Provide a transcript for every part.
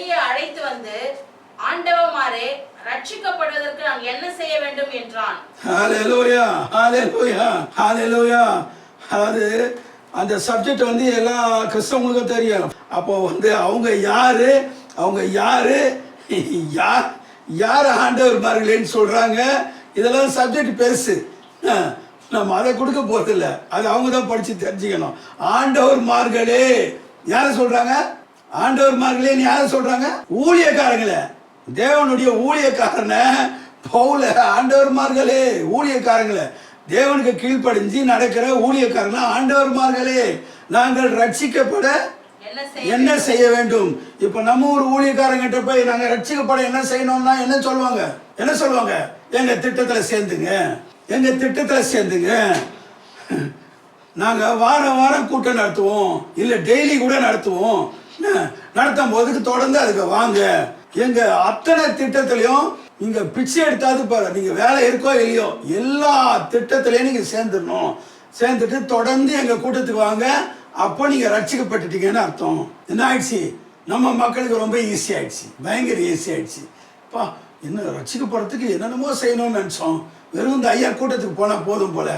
வெளியே அழைத்து வந்து, ஆண்டவமாரே, ரட்சிக்கப்படுவதற்கு நான் என்ன செய்ய வேண்டும் என்றான். ஹல்லேலூயா, ஹல்லேலூயா, ஹல்லேலூயா. அது அந்த சப்ஜெக்ட் வந்து எல்லா கிறிஸ்தவங்களுக்கும் தெரியும். அப்போ வந்து அவங்க யாரு யார் ஆண்டவர்மார்களேன்னு சொல்றாங்க. இதெல்லாம் சப்ஜெக்ட் பெருசு, நம்ம அதை கொடுக்க போறதில்லை. அது அவங்க தான் படிச்சு தெரிஞ்சுக்கணும். ஆண்டவர்மார்களே யாரை சொல்றாங்க? ஆண்டவர்மார்களேன்னு யாரை சொல்றாங்க? ஊழியக்காரங்களே, தேவனுடைய ஊழியக்காரனை பவுல ஆண்டவர்மார்களே, ஊழியக்காரங்களே, தேவனுக்கு கீழ்ப்படிஞ்சு நடக்கிற ஊழியக்காரங்களா ஆண்டவர்மார்களே, நாங்கள் ரட்சிக்கப்பட என்ன செய்ய வேண்டும்? இப்ப நம்ம ஒரு ஊழியக்காரங்கிட்ட போய் நாங்க ரட்சிக்கப்பட என்ன செய்யணும்னா என்ன சொல்லுவாங்க? எங்க திட்டத்துல சேர்ந்துங்க, நாங்க வாரம் கூட்டம் நடத்துவோம், இல்ல டெய்லி கூட நடத்துவோம். நடத்தும் போதுக்கு தொடர்ந்து அதுக்கு வாங்க. எங்க அத்தனை திட்டத்திலையும் நீங்க பிச்சை எடுத்தாது பாரு, நீங்க வேலை இருக்கோ இல்லையோ எல்லா திட்டத்திலையும் நீங்க சேர்ந்துட்டு தொடர்ந்து எங்க கூட்டத்துக்கு வாங்க. அப்போ நீங்க ரட்சிக்கப்பட்டுட்டீங்கன்னு அர்த்தம். என்ன ஆயிடுச்சு? நம்ம மக்களுக்கு ரொம்ப ஈஸி ஆயிடுச்சு, பயங்கர ஈஸி ஆயிடுச்சு. பா, என்ன ரட்சிக்கப்படுறதுக்கு என்னென்னமோ செய்யணும்னு நினைச்சோம், வெறும் இந்த ஐயா கூட்டத்துக்கு போனா போதும் போல.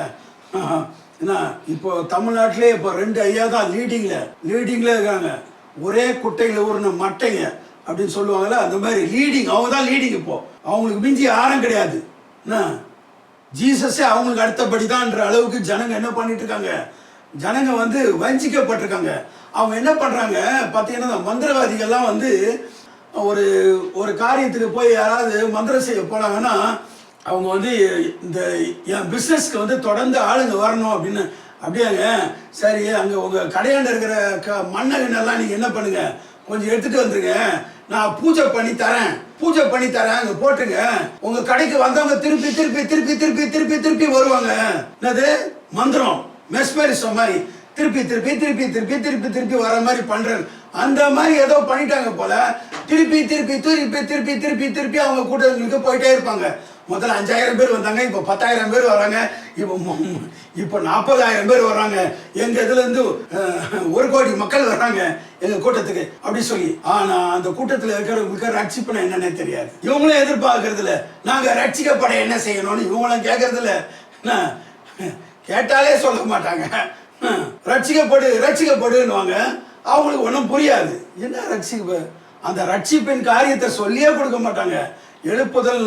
ஏன்னா இப்போ தமிழ்நாட்டிலே இப்போ 2 ஐயா தான் லீடிங்ல இருக்காங்க. ஒரே குட்டையில் ஊறின மட்டைங்க அப்படின்னு சொல்லுவாங்கல்ல, அந்த மாதிரி லீடிங். அவங்க தான் லீடிங். இப்போ அவங்களுக்கு மிஞ்சி யாரும் கிடையாது. என்ன, ஜீசஸே அவங்களுக்கு அடுத்தபடி தான்ன்ற அளவுக்கு ஜனங்க என்ன பண்ணிட்டு இருக்காங்க? ஜனங்க வந்து வஞ்சிக்கப்பட்டிருக்காங்க. அவங்க என்ன பண்றாங்க பார்த்தீங்கன்னா, மந்திரவாதிகள்லாம் வந்து ஒரு காரியத்துக்கு போய் யாராவது மந்திரம் செய்ய போனாங்கன்னா, அவங்க வந்து இந்த என் பிஸ்னஸ்க்கு வந்து தொடர்ந்து ஆளுங்க வரணும் அப்படின்னு. அப்படியாங்க, சரி, அங்கே உங்கள் கடையாண்ட இருக்கிற மண்ணெல்லாம் நீங்கள் என்ன பண்ணுங்க, கொஞ்சம் எடுத்துட்டு வந்துருங்க, நான் பூஜை பண்ணி தரேன், அங்கே போட்டுங்க. உங்கள் கடைக்கு வந்தவங்க திருப்பி திருப்பி திருப்பி திருப்பி திருப்பி திருப்பி வருவாங்க. என்னது மந்திரம், மெஸ்மரிசம் மாதிரி திருப்பி திருப்பி திருப்பி திருப்பி திருப்பி திருப்பி வர மாதிரி பண்றேன். அந்த மாதிரி ஏதோ பண்ணிட்டாங்க போல. திருப்பி திருப்பி திருப்பி திருப்பி திருப்பி திருப்பி அவங்க கூட்டங்களுக்கு போயிட்டே இருப்பாங்க. முதல்ல 5000 பேர் வந்தாங்க, இப்போ 10000 பேர் வராங்க, இப்போ 40000 பேர் வர்றாங்க. எங்க இதுல இருந்து 1 கோடி மக்கள் வர்றாங்க எங்க கூட்டத்துக்கு அப்படி சொல்லி. ஆனா அந்த கூட்டத்துல இருக்கிறவங்களுக்கு ரட்சிப்புனா என்னன்னே தெரியாது. இவங்களும் எதிர்பார்க்கறது இல்ல, நாங்க ரட்சிக்கப்பட என்ன செய்யணும்னு இவங்களும் கேட்கறது இல்ல. கேட்டாலே சொல்ல மாட்டாங்க, ரட்சிக்கப்படுவாங்க. அவங்களுக்கு ஒன்றும் புரியாது. என்ன ரட்சிப்பு? அந்த ரட்சிப்பின் காரியத்தை சொல்லியே கொடுக்க மாட்டாங்க. எழுப்புதல்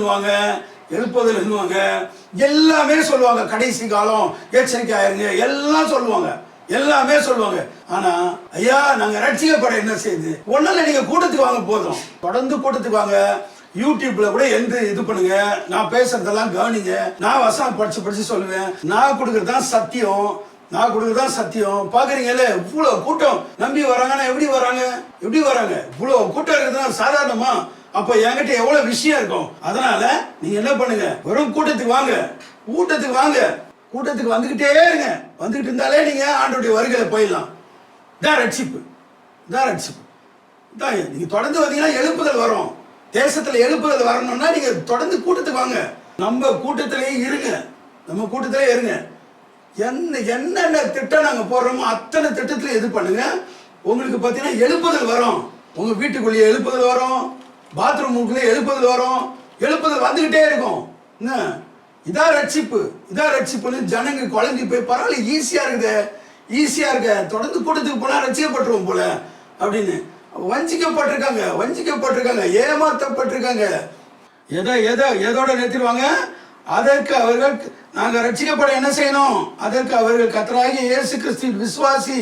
எல்லாமே சொல்லுவாங்க. கடைசி காலம், எச்சரிக்கை ஆயிருங்க, எல்லாம் சொல்லுவாங்க. ஆனா ஐயா, நாங்க ரட்சிக்கப்பட என்ன செய்யுது? ஒன்னும் இல்லை, நீங்க கூட்டத்துக்கு வாங்க போதும். தொடர்ந்து கூட்டத்துக்கு வாங்க. யூடியூப்ல கூட இது பண்ணுங்க, நான் பேசுறதெல்லாம் கவனிங்க. நான் வசனம் படிச்சு சொல்லுவேன். நான் கொடுக்கறதுதான் சத்தியம். பாக்குறீங்கல்ல, இவ்வளவு கூட்டம் நம்பி வராங்கன்னா எப்படி வராங்க? இவ்வளவு கூட்டம் இருக்குதுன்னா சாதாரணமா? அப்ப என்கிட்ட எவ்வளவு விஷயம் இருக்கும். அதனால நீங்க என்ன பண்ணுங்க, வெறும் கூட்டத்துக்கு வாங்க. கூட்டத்துக்கு வந்துகிட்டே இருங்க. வந்துகிட்டு இருந்தாலே நீங்க ஆண்டவருடைய வருகையில போயிடலாம். தான் ரட்சிப்பு. நீங்க தொடர்ந்து வந்தீங்கன்னா எழுப்புதல் வரும். தேசத்துல எழுப்புதல் வரணும்னா நீங்க தொடர்ந்து கூட்டத்துக்கு வாங்க. நம்ம கூட்டத்திலேயே இருங்க. என்னென்ன திட்டம் நாங்க போடுறோமோ அத்தனை திட்டத்துல இது பண்ணுங்க. உங்களுக்கு பார்த்தீங்கன்னா எழுப்புதல் வரும். உங்க வீட்டுக்குள்ளேயே எழுப்புதல் வரும், பாத்ரூமுக்குள்ளே எழுப்புதல் வரும். எழுப்புதல் வந்துகிட்டே இருக்கும். இதான் ரட்சிப்புன்னு ஜனங்க குழந்தை போய் பரவாயில்ல, ஈஸியா இருக்க, தொடர்ந்து கூட்டத்துக்கு போனா ரட்சிக்கப்பட்டுருவோம் போல அப்படின்னு வஞ்சிக்கப்பட்டிருக்காங்க, ஏமாற்றப்பட்டிருக்காங்க. எதோட நிறுத்திடுவாங்க? அதற்கு அவர்கள் நாங்க ரட்சிக்கப்பட என்ன செய்யணும்? அதற்கு அவர்கள் கர்த்தராகிய இயேசு கிறிஸ்துவின் விசுவாசி,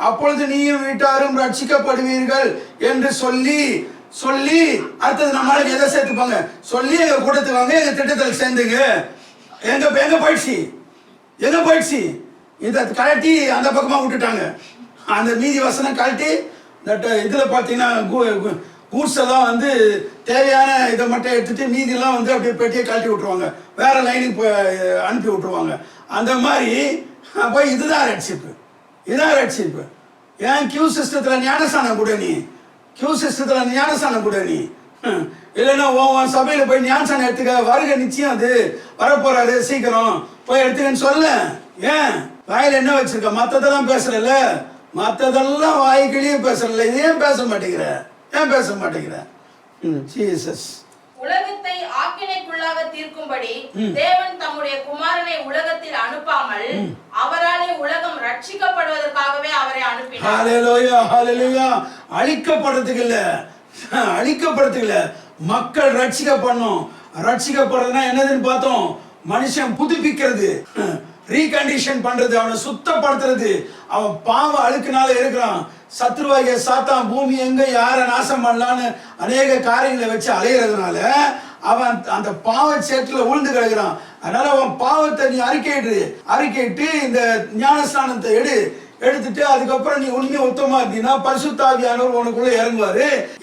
அப்பொழுது நீயும் வீட்டாரும் ரட்சிக்கப்படுவீர்கள் என்று சொல்லி அடுத்தது நம்மளுக்கு எதை சேர்த்துப்பாங்க? சொல்லி எங்க கூட்டத்துக்கு வாங்க, எங்க திட்டத்தில் சேர்ந்துங்க. எங்க போயிடுச்சு? இதை கழட்டி அந்த பக்கமா விட்டுட்டாங்க. அந்த மீதி வசனம் கழட்டி இதுல பாத்தீங்கன்னா கூட்ஸ் எல்லாம் வந்து தேவையான இதை மட்டும் எடுத்துட்டு மீதியெல்லாம் வந்து அப்படியே பெட்டியை கழட்டி விட்டுருவாங்க, வேற லைனுக்கு அனுப்பி விட்டுருவாங்க. அந்த மாதிரி போய் இதுதான் ரட்சிப்பு. ஏன் கியூ சிஸ்டத்துல ஞானசானம் கூட நீ இல்லைன்னா உன் சபையில போய் ஞானசானம் எடுத்துக்க, வருகை நிச்சயம், அது வரப்போறாரு, சீக்கிரம் போய் எடுத்துக்கன்னு சொல்ல. ஏன் வாயில என்ன வச்சிருக்க? மத்ததெல்லாம் பேசுறல, மத்ததெல்லாம் வாய்க்கிலேயே பேசுறல, இதையும் பேச மாட்டேங்கிற. ஏன் பேச மாட்டேங்கிற? ஜீசஸ். உலகத்தை ஆக்கினைக்குள்ளாக தீர்க்கும்படி தேவன் தம்முடைய குமாரனை உலகத்தில் அனுப்பாமல் அவராலே உலகம் ரட்சிக்கப்படுவதற்காகவே அவரை அனுப்பினார். ஹalleluya, ஹalleluya. அழிக்கப்படுறதுக்கு இல்ல, அழிக்கப்படுறதுக்கு இல்ல, மக்கள் ரட்சிக்கப்படணும். ரட்சிக்கப்படுறதுன்னா என்னதுன்னு பார்த்தோம். மனுஷன் புதுப்பிக்கிறது, ரீகண்டிஷன் பண்றது, அவனை சுத்தப்படுத்துறது. அவன் பாவ அழுக்குனால இருக்கிறான். சத்ருவாகிய சாத்தான் பூமி எங்க யாரை நாசம் பண்ணலான்னு அநேக காரியங்களை வச்சு அலையிறதுனால அவன் அந்த பாவ சேற்றுல உழுந்து கிடக்குறான். அதனால அவன் பாவத்தை நீ அறிக்கையிட்டு இந்த ஞானஸ்நானத்தை எடுத்துட்டு அதுக்கப்புறம் நீ உண்மையை உத்தமா இருந்தீங்கன்னா பரிசுத்த ஆவியானவர் உனக்குள்ள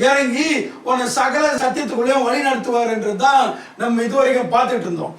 இறங்கி உன்னை சகல சத்தியத்துக்குள்ளேயும் வழி நடத்துவார் என்றுதான் நம்ம இதுவரைக்கும் பார்த்துட்டு இருந்தோம்.